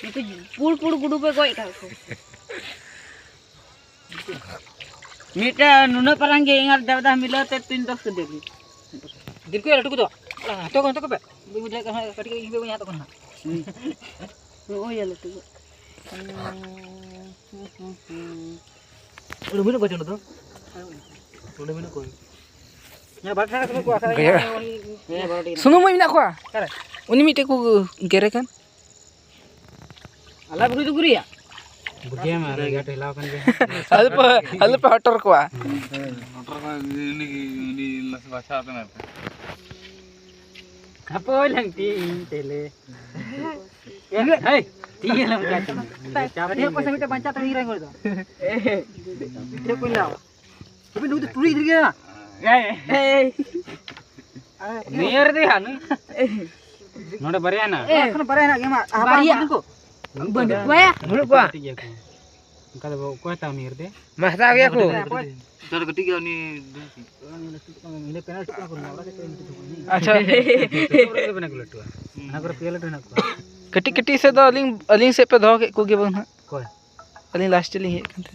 itu pul gudu pe goi ka ko mita nuna parang ge ingar davda milo te 3-10 ke debi din ko latu ko to ko pe bu jai ka kati ke ibe nya to kan oh ya latu ko udah mina ko jono to udah mina ko nya batha ka ko asa Sunung mo mina ko. Uni mite ko gere kan. ala buri tu guri ya बुढ़िया मारे गाटे हिलाव kan ge Alpa hotor ko. motor ka ini las baca apa na apa lang ti tele hey ti lang ka dia pas sampai banca tu hirang ko to dia ko lao tapi nu tu turi dir gaya hey near de hanu node bariya na kan bare na gema bariya ko band ya Menurut gua. Kada ko tahu near de Mas tahu ya aku. tar ketiga ni ini penalti aku na ora ke अच्छा bena gulat na ko pele to na ko कटी कटी से तो अलिंग से पे धो के को गे बन को अलिंग लास्ट लिंग हे कंते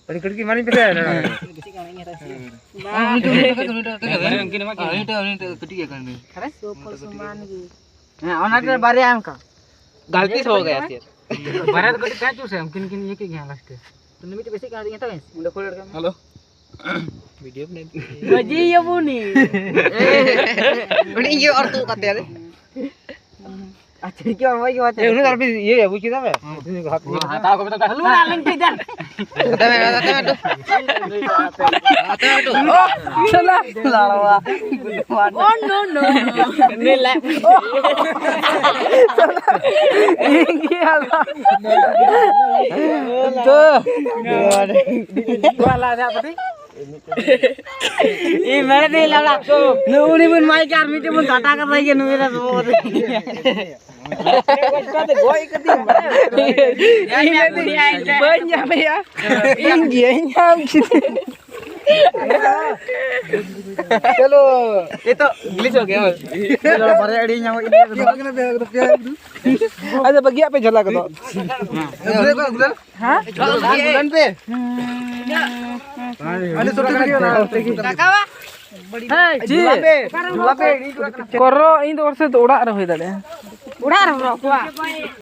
अरे कड़की मानी पे है ना किसी का नहीं रहता mungkin mah ini ketiga kan खरे सोपल समान की हां ओना के बारे आम का गलती से हो गया फिर बारह तो क्या चूस है mungkin ये के गया लास्ट तो निमित बेसिक का ये तो मुंडा खोल कर हेलो वीडियो बने बजी ये बुनी उन्हें ये और तू कहते हैं अच्छा क्या भाई की बात है उन्हें तरफ ये है वो किधर है हां को बता हलवा डालेंगे ठीक है आता है तो चला लाड़वा ओ नो नो नहीं ला ये हाल तो वाला था पति ये मेरे नहीं लगा नूनी बन माई के आर्मी के बन घाटा कर रही है मेरा बहुत गोई कती banyak ya tinggi nyam चलो ये तो ग्लिच हो गया चलो बड़े अड़ी न्याव ini ada bagi apa jala ko गुलन हां गुलन पे अरे छोटे काका झूला पे koro ini tuh harusnya udah ada hoy dale उड़ा रहा